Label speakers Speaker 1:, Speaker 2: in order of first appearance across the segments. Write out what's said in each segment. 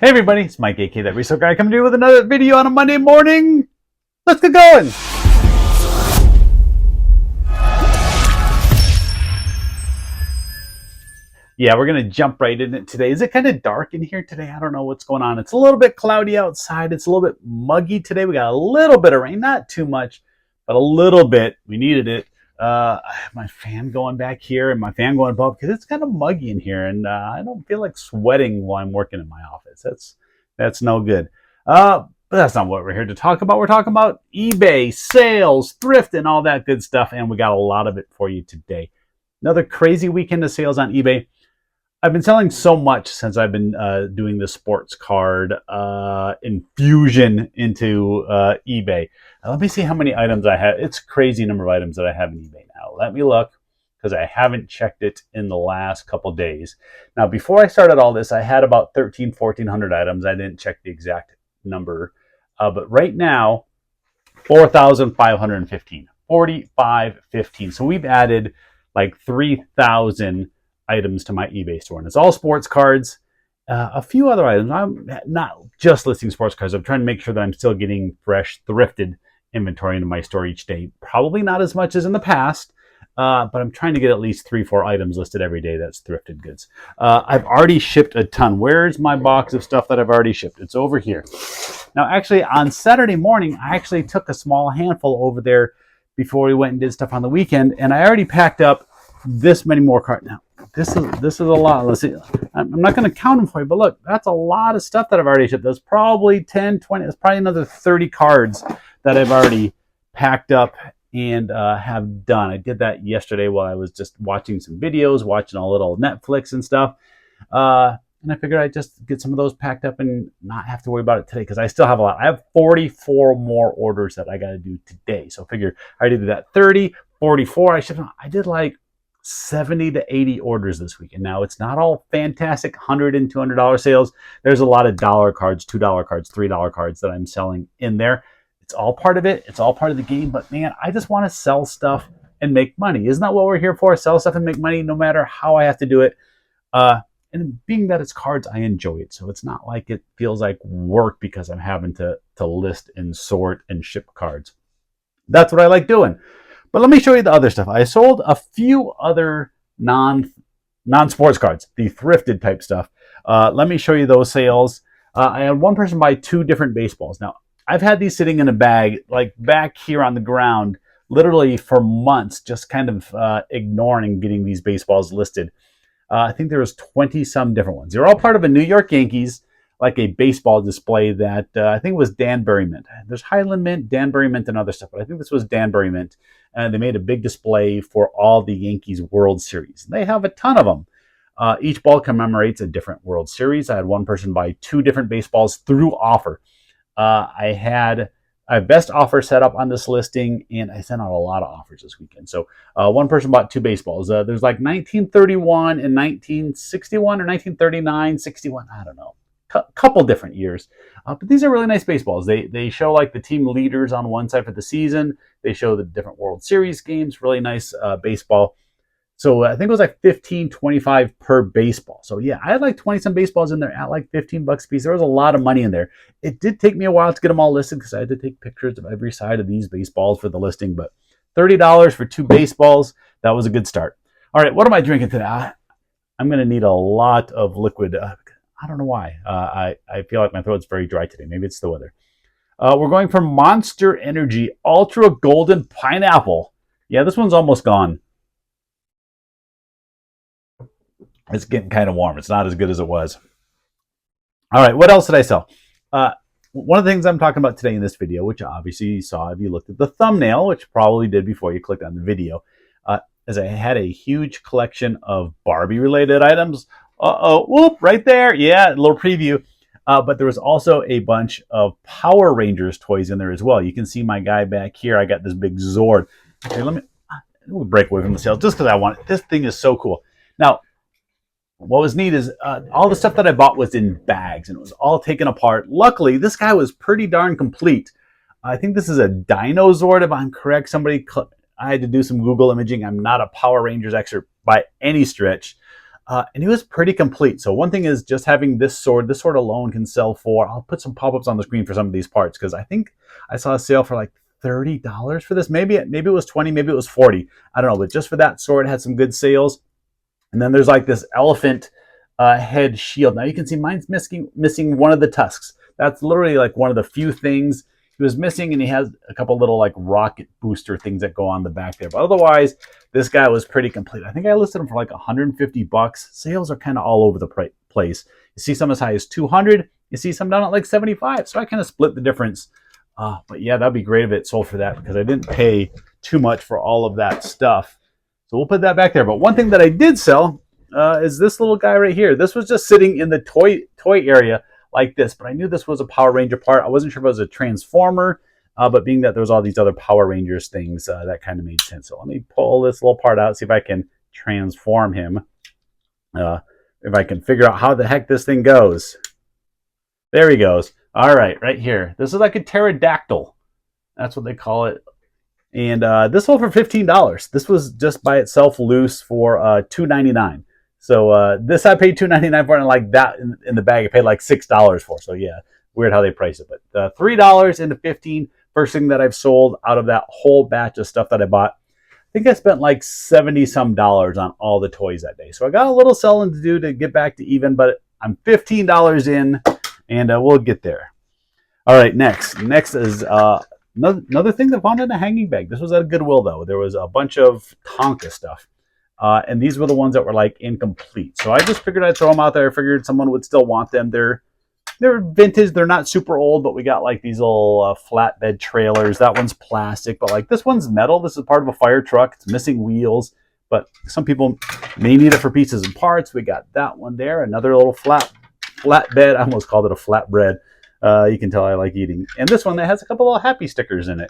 Speaker 1: Hey everybody, it's Mike, aka That Resale Guy, coming to you with another video on a Monday morning. Let's get going. Yeah, we're going to jump right in it today. Is it kind of dark in here today? I don't know what's going on. It's a little bit cloudy outside. It's a little bit muggy today. We got a little bit of rain, not too much, but a little bit. We needed it. I have my fan going back here and my fan going above because it's kind of muggy in here, and I don't feel like sweating while I'm working in my office. That's no good. But that's not what we're here to talk about. We're talking about eBay, sales, thrift, and all that good stuff, and we got a lot of it for you today. Another crazy weekend of sales on eBay. I've been selling so much since I've been doing the sports card infusion into eBay. Now, let me see how many items I have. It's a crazy number of items that I have in eBay now. Let me look, because I haven't checked it in the last couple days. Now, before I started all this, I had about 1,400 items. I didn't check the exact number. But right now, 4,515. 4,515. So we've added like 3,000 items to my eBay store, and it's all sports cards, a few other items. I'm not just listing sports cards. I'm trying to make sure that I'm still getting fresh, thrifted inventory into my store each day. Probably not as much as in the past, but I'm trying to get at least 3-4 items listed every day that's thrifted goods. I've already shipped a ton. Where's my box of stuff that I've already shipped? It's over here. Now, actually, on Saturday morning, I actually took a small handful over there before we went and did stuff on the weekend, and I already packed up this many more cards. Now, this is a lot. Let's see. I'm not going to count them for you, but look, that's a lot of stuff that I've already shipped. There's probably 10, 20, there's probably another 30 cards that I've already packed up and have done. I did that yesterday while I was just watching some videos, watching a little Netflix and stuff. And I figured I'd just get some of those packed up and not have to worry about it today, because I still have a lot. I have 44 more orders that I got to do today. So I figure I did that 30, 44. I did like 70 to 80 orders this week. And now it's not all fantastic $100 and $200 sales. There's a lot of dollar cards, $2 cards, $3 cards that I'm selling in there. It's all part of it. It's all part of the game. But man, I just want to sell stuff and make money. Isn't that what we're here for? Sell stuff and make money, no matter how I have to do it. And being that it's cards, I enjoy it. So it's not like it feels like work because I'm having to list and sort and ship cards. That's what I like doing. But let me show you the other stuff. I sold a few other non-sports cards, the thrifted type stuff. Let me show you those sales. I had one person buy 2 different baseballs. Now, I've had these sitting in a bag, like back here on the ground, literally for months, just kind of ignoring getting these baseballs listed. I think there was 20-some different ones. They're all part of a New York Yankees, like a baseball display that I think was Danbury Mint. There's Highland Mint, Danbury Mint, and other stuff, but I think this was Danbury Mint. And they made a big display for all the Yankees World Series. They have a ton of them. Each ball commemorates a different World Series. I had one person buy 2 different baseballs through offer. I had a best offer set up on this listing, and I sent out a lot of offers this weekend. So one person bought 2 baseballs. There's like 1931 and 1961 or 1939, 61, I don't know. Couple different years, but these are really nice baseballs. They show like the team leaders on one side for the season. They show the different World Series games. Really nice baseball. So I think it was like $15.25 per baseball. So yeah, I had like 20-some baseballs in there at like $15 a piece. There was a lot of money in there. It did take me a while to get them all listed because I had to take pictures of every side of these baseballs for the listing. But $30 for 2 baseballs, that was a good start. All right, what am I drinking today? I'm going to need a lot of liquid. I don't know why. I feel like my throat's very dry today. Maybe it's the weather. We're going for Monster Energy Ultra Golden Pineapple. Yeah, this one's almost gone. It's getting kind of warm. It's not as good as it was. All right, what else did I sell? One of the things I'm talking about today in this video, which obviously you saw if you looked at the thumbnail, which probably did before you clicked on the video, is I had a huge collection of Barbie-related items. Whoop, right there. Yeah, a little preview. But there was also a bunch of Power Rangers toys in there as well. You can see my guy back here. I got this big Zord. Okay, we'll break away from the sales just because I want it. This thing is so cool. Now, what was neat is all the stuff that I bought was in bags, and it was all taken apart. Luckily, this guy was pretty darn complete. I think this is a Dino Zord, if I'm correct. I had to do some Google imaging. I'm not a Power Rangers expert by any stretch. and it was pretty complete. So one thing is just having this sword. This sword alone can sell for, I'll put some pop-ups on the screen for some of these parts, because I think I saw a sale for like $30 for this. Maybe it was 20, maybe it was 40. I don't know, but just for that sword, it had some good sales. And then there's like this elephant head shield. Now you can see mine's missing one of the tusks. That's literally like one of the few things he was missing, and he has a couple little like rocket booster things that go on the back there. But otherwise, this guy was pretty complete. I think I listed him for like $150. Sales are kind of all over the place. You see some as high as 200. You see some down at like 75. So I kind of split the difference. But yeah, that'd be great if it sold for that, because I didn't pay too much for all of that stuff. So we'll put that back there. But one thing that I did sell is this little guy right here. This was just sitting in the toy area like this, but I knew this was a Power Ranger part. I wasn't sure if it was a Transformer, but being that there was all these other Power Rangers things, that kind of made sense. So let me pull this little part out, see if I can transform him. If I can figure out how the heck this thing goes. There he goes. All right, right here. This is like a pterodactyl. That's what they call it. And this sold for $15. This was just by itself loose for $2.99. So this I paid $2.99 for, and like that in the bag I paid like $6 for. So yeah, weird how they price it. But $3 into $15, first thing that I've sold out of that whole batch of stuff that I bought. I think I spent like $70-some on all the toys that day. So I got a little selling to do to get back to even, but I'm $15 in, and we'll get there. All right, next is another thing that I found in a hanging bag. This was at a Goodwill though. There was a bunch of Tonka stuff. And these were the ones that were like incomplete. So I just figured I'd throw them out there. I figured someone would still want them. They're vintage. They're not super old, but we got like these little flatbed trailers. That one's plastic, but like this one's metal. This is part of a fire truck. It's missing wheels, but some people may need it for pieces and parts. We got that one there. Another little flatbed. I almost called it a flatbread. You can tell I like eating. And this one that has a couple of happy stickers in it.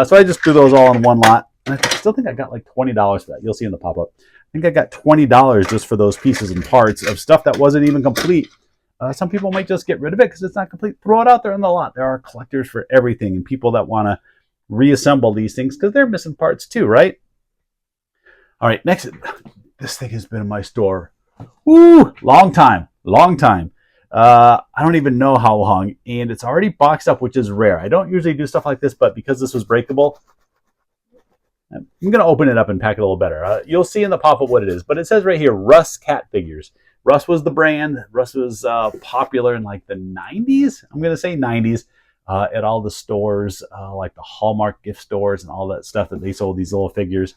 Speaker 1: So I just threw those all in one lot. And I still think I got like $20 for that. You'll see in the pop-up. I think I got $20 just for those pieces and parts of stuff that wasn't even complete. Some people might just get rid of it because it's not complete. Throw it out there in the lot. There are collectors for everything, and people that want to reassemble these things because they're missing parts too, right? All right, next. This thing has been in my store. Woo! Long time. I don't even know how long, and it's already boxed up, which is rare. I don't usually do stuff like this, but because this was breakable, I'm going to open it up and pack it a little better. You'll see in the pop-up what it is, but it says right here, Russ cat figures. Russ was the brand. Russ was popular in like the 90s. I'm going to say 90s at all the stores, like the Hallmark gift stores and all that stuff that they sold these little figures.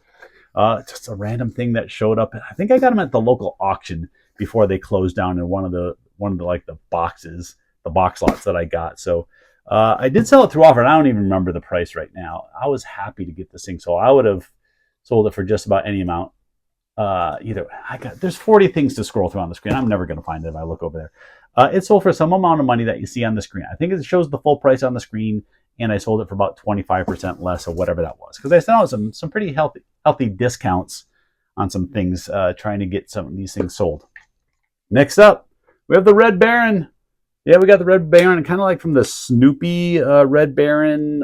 Speaker 1: Just a random thing that showed up. I think I got them at the local auction before they closed down in one of the like the boxes, the box lots that I got. So I did sell it through offer, and I don't even remember the price right now. I was happy to get this thing, so I would have sold it for just about any amount. There's 40 things to scroll through on the screen. I'm never going to find it if I look over there. It sold for some amount of money that you see on the screen. I think it shows the full price on the screen, and I sold it for about 25% less or whatever that was, because I sent out some pretty healthy discounts on some things, trying to get some of these things sold. Next up, we have the Red Baron. Yeah, we got the Red Baron, kind of like from the Snoopy Red Baron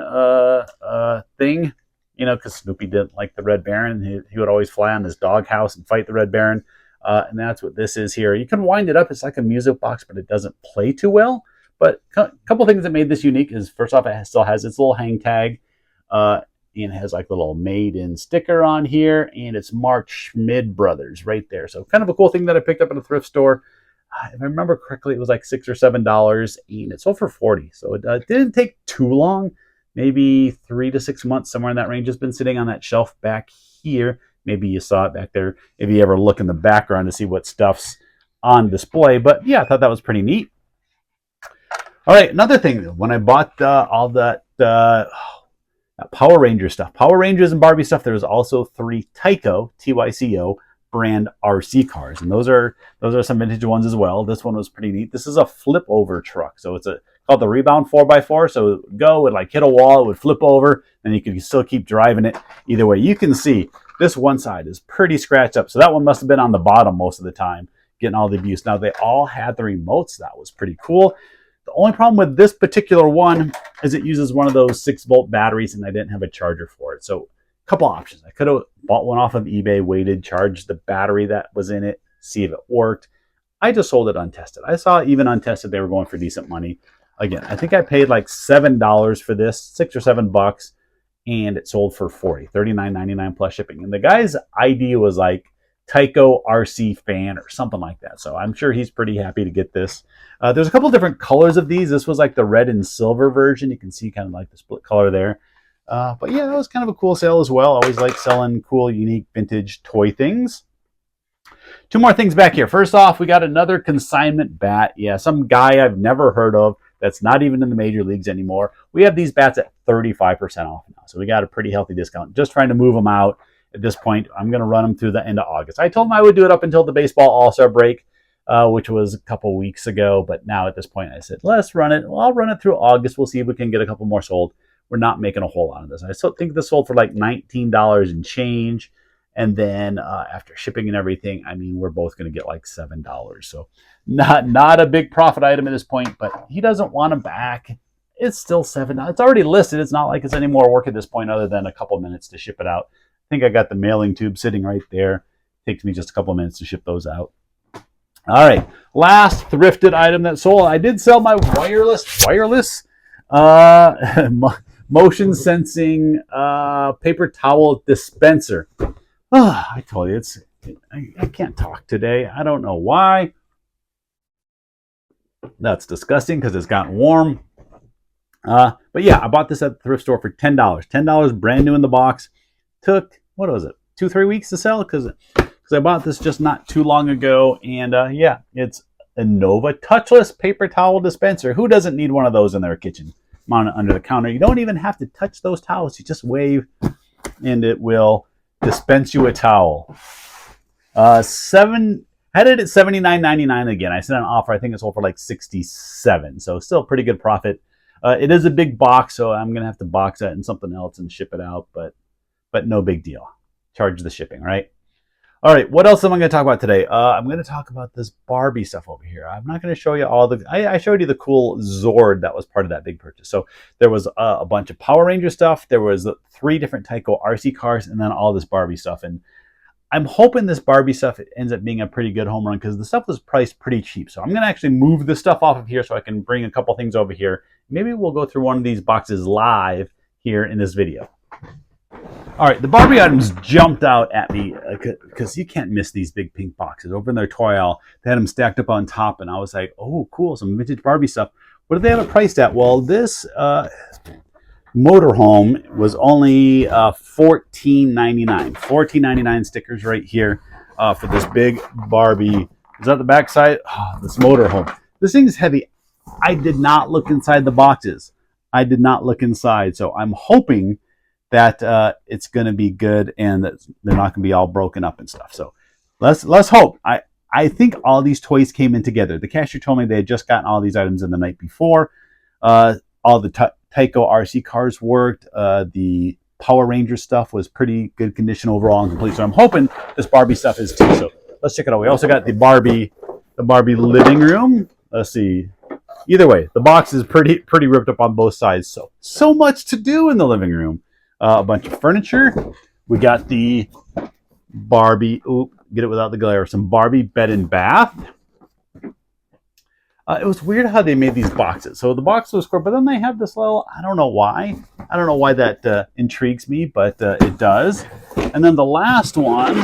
Speaker 1: thing. You know, because Snoopy didn't like the Red Baron. He would always fly on his doghouse and fight the Red Baron. And that's what this is here. You can wind it up. It's like a music box, but it doesn't play too well. But a couple things that made this unique is, first off, it still has its little hang tag. And it has like a little made-in sticker on here. And it's Mark Schmid Brothers right there. So kind of a cool thing that I picked up at a thrift store. If I remember correctly, it was like $6 or $7, and it sold for $40. So it didn't take too long. Maybe 3 to 6 months, somewhere in that range. It's been sitting on that shelf back here. Maybe you saw it back there if you ever look in the background to see what stuff's on display. But yeah, I thought that was pretty neat. All right, another thing. When I bought all that Power Ranger stuff, Power Rangers and Barbie stuff, there was also 3 Tyco, Tyco, brand RC cars, and those are some vintage ones as well. This one was pretty neat. This is a flip over truck, so it's called the Rebound 4x4. So it would go, it like hit a wall, it would flip over, and you could still keep driving it. Either way, you can see this one side is pretty scratched up, so that one must have been on the bottom most of the time, getting all the abuse. Now they all had the remotes. That was pretty cool. The only problem with this particular one is it uses one of those 6-volt batteries, and I didn't have a charger for it. So couple options. I could have bought one off of eBay, waited, charged the battery that was in it, see if it worked. I just sold it untested. I saw even untested they were going for decent money. Again, I think I paid like $7 for this, $6 or $7, and it sold for $40, $39.99 plus shipping. And the guy's ID was like Tyco RC fan or something like that. So I'm sure he's pretty happy to get this. There's a couple different colors of these. This was like the red and silver version. You can see kind of like the split color there. But yeah, that was kind of a cool sale as well. I always like selling cool, unique, vintage toy things. Two more things back here. First off, we got another consignment bat. Yeah, some guy I've never heard of that's not even in the major leagues anymore. We have these bats at 35% off now. So we got a pretty healthy discount. Just trying to move them out at this point. I'm going to run them through the end of August. I told them I would do it up until the baseball all-star break, which was a couple weeks ago. But now at this point, I said, let's run it. Well, I'll run it through August. We'll see if we can get a couple more sold. We're not making a whole lot of this. I still think this sold for like $19 and change. And then after shipping and everything, I mean, we're both going to get like $7. So not a big profit item at this point, but he doesn't want them back. It's still $7. It's already listed. It's not like it's any more work at this point other than a couple minutes to ship it out. I think I got the mailing tube sitting right there. It takes me just a couple of minutes to ship those out. All right, last thrifted item that sold. I did sell my wireless motion sensing paper towel dispenser. I told you, I can't talk today. I don't know why. That's disgusting because it's gotten warm. But yeah, I bought this at the thrift store for $10. $10 brand new in the box. Took, what was it, 2-3 weeks to sell? Because I bought this just not too long ago. And yeah, it's a Nova touchless paper towel dispenser. Who doesn't need one of those in their kitchen? Mounted under the counter. You don't even have to touch those towels. You just wave and it will dispense you a towel. Had it at $79.99 again. I sent an offer. I think it sold for like $67. So still pretty good profit. It is a big box, so I'm gonna have to box that in something else and ship it out. But no big deal. Charge the shipping, right? All right. What else am I going to talk about today? I'm going to talk about this Barbie stuff over here. I'm not going to show you all the. I showed you the cool Zord that was part of that big purchase. So there was a bunch of Power Ranger stuff. There was 3 different Tyco RC cars, and then all this Barbie stuff. And I'm hoping this Barbie stuff ends up being a pretty good home run because the stuff was priced pretty cheap. So I'm going to actually move this stuff off of here so I can bring a couple things over here. Maybe we'll go through one of these boxes live here in this video. All right, the Barbie items jumped out at me because you can't miss these big pink boxes. Over in their toy aisle, they had them stacked up on top, and I was like, oh, cool, some vintage Barbie stuff. What did they have it priced at? Well, this motorhome was only $14.99. $14.99 stickers right here for this big Barbie. Is that the back side? Oh, this motorhome. This thing is heavy. I did not look inside the boxes. I did not look inside, so I'm hoping that it's going to be good and that they're not going to be all broken up and stuff. So let's hope. I think all these toys came in together. The cashier told me they had just gotten all these items in the night before. All the Tyco RC cars worked. The Power Ranger stuff was pretty good condition overall and complete. So I'm hoping this Barbie stuff is too. So let's check it out. We also got the Barbie living room. Let's see. Either way, the box is pretty ripped up on both sides. So much to do in the living room. A bunch of furniture. We got the Barbie, get it without the glare, some Barbie bed and bath. It was weird how they made these boxes. So the box was square, but then they have this little, I don't know why that intrigues me, but it does. And then the last one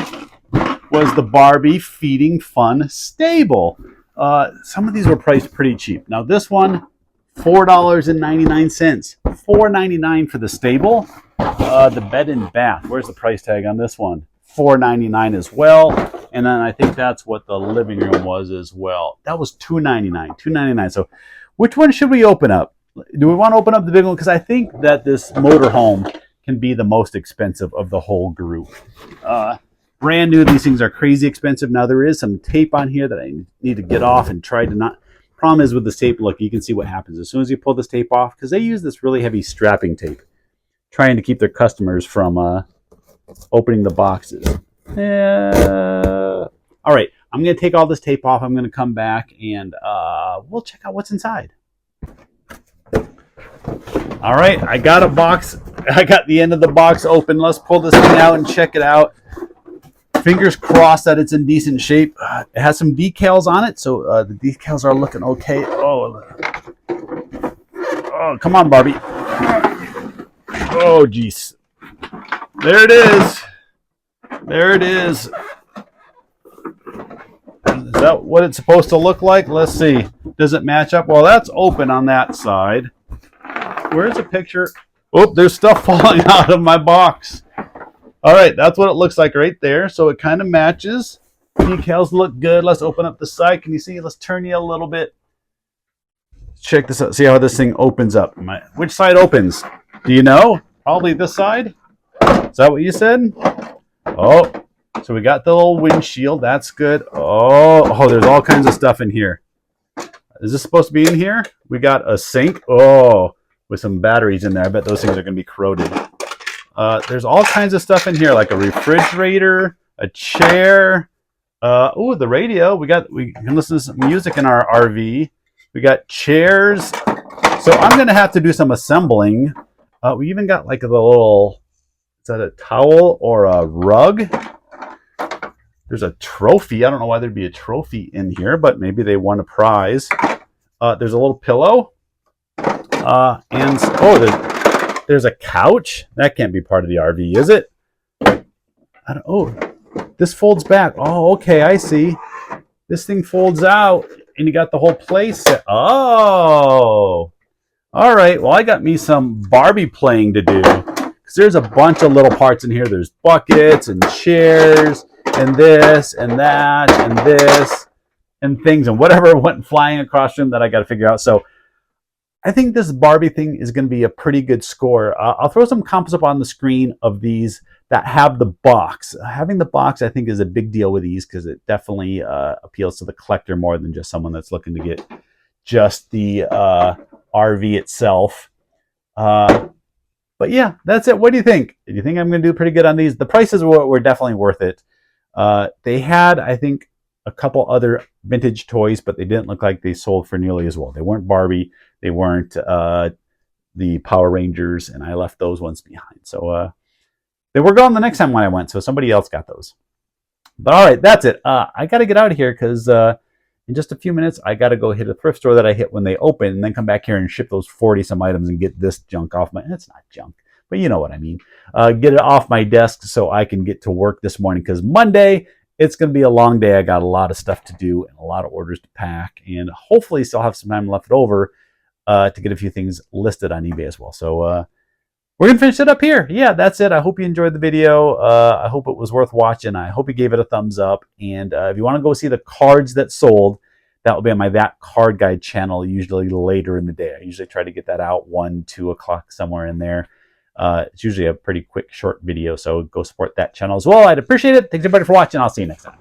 Speaker 1: was the Barbie feeding fun stable. Some of these were priced pretty cheap. Now this one, $4.99. $4.99 for the stable. The bed and bath. Where's the price tag on this one? $4.99 as well. And then I think that's what the living room was as well. That was $2.99. $2.99. So which one should we open up? Do we want to open up the big one? Because I think that this motorhome can be the most expensive of the whole group. Brand new, these things are crazy expensive. Now there is some tape on here that I need to get off and try to not. Problem is with this tape, look, you can see what happens as soon as you pull this tape off, because they use this really heavy strapping tape, trying to keep their customers from opening the boxes. All right, I'm going to take all this tape off. I'm going to come back and we'll check out what's inside. All right, I got a box. I got the end of the box open. Let's pull this thing out and check it out. Fingers crossed that it's in decent shape. It has some decals on it, so the decals are looking okay. Oh, come on, Barbie. Oh, geez. There it is. There it is. Is that what it's supposed to look like? Let's see. Does it match up? Well, that's open on that side. Where's the picture? Oh, there's stuff falling out of my box. All right, that's what it looks like right there. So it kind of matches. Decals look good. Let's open up the side. Can you see? Let's turn you a little bit. Check this out. See how this thing opens up. Which side opens? Do you know? Probably this side. Is that what you said? Oh, so we got the little windshield. That's good. Oh, there's all kinds of stuff in here. Is this supposed to be in here? We got a sink. Oh, with some batteries in there. I bet those things are going to be corroded. There's all kinds of stuff in here, like a refrigerator, a chair. Oh, the radio. We can listen to some music in our RV. We got chairs. So I'm going to have to do some assembling. We even got like a little, is that a towel or a rug? There's a trophy. I don't know why there'd be a trophy in here, but maybe they won a prize. There's a little pillow. And there's a couch. That can't be part of the RV, is it? This folds back. Oh, okay, I see. This thing folds out, and you got the whole place set. Oh, all right. Well, I got me some Barbie playing to do, because there's a bunch of little parts in here. There's buckets and chairs and this and that and this and things and whatever went flying across the room that I got to figure out. So I think this Barbie thing is going to be a pretty good score. I'll throw some comps up on the screen of these that have the box. Having the box, I think, is a big deal with these, because it definitely appeals to the collector more than just someone that's looking to get just the RV itself. But yeah, that's it. What do you think? Do you think I'm going to do pretty good on these? The prices were definitely worth it. They had, I think, a couple other vintage toys, but they didn't look like they sold for nearly as well. They weren't Barbie. They weren't the Power Rangers, and I left those ones behind. So they were gone the next time when I went, so somebody else got those. But all right, that's it. I got to get out of here, because in just a few minutes, I got to go hit a thrift store that I hit when they open, and then come back here and ship those 40-some items and get this junk off my... It's not junk, but you know what I mean. Get it off my desk so I can get to work this morning, because Monday, it's going to be a long day. I got a lot of stuff to do and a lot of orders to pack, and hopefully still have some time left over to get a few things listed on eBay as well. So we're going to finish it up here. Yeah, that's it. I hope you enjoyed the video. I hope it was worth watching. I hope you gave it a thumbs up. And if you want to go see the cards that sold, that will be on my That Card Guide channel, usually later in the day. I usually try to get that out 1, 2 o'clock, somewhere in there. It's usually a pretty quick, short video, so go support that channel as well. I'd appreciate it. Thanks everybody for watching. I'll see you next time.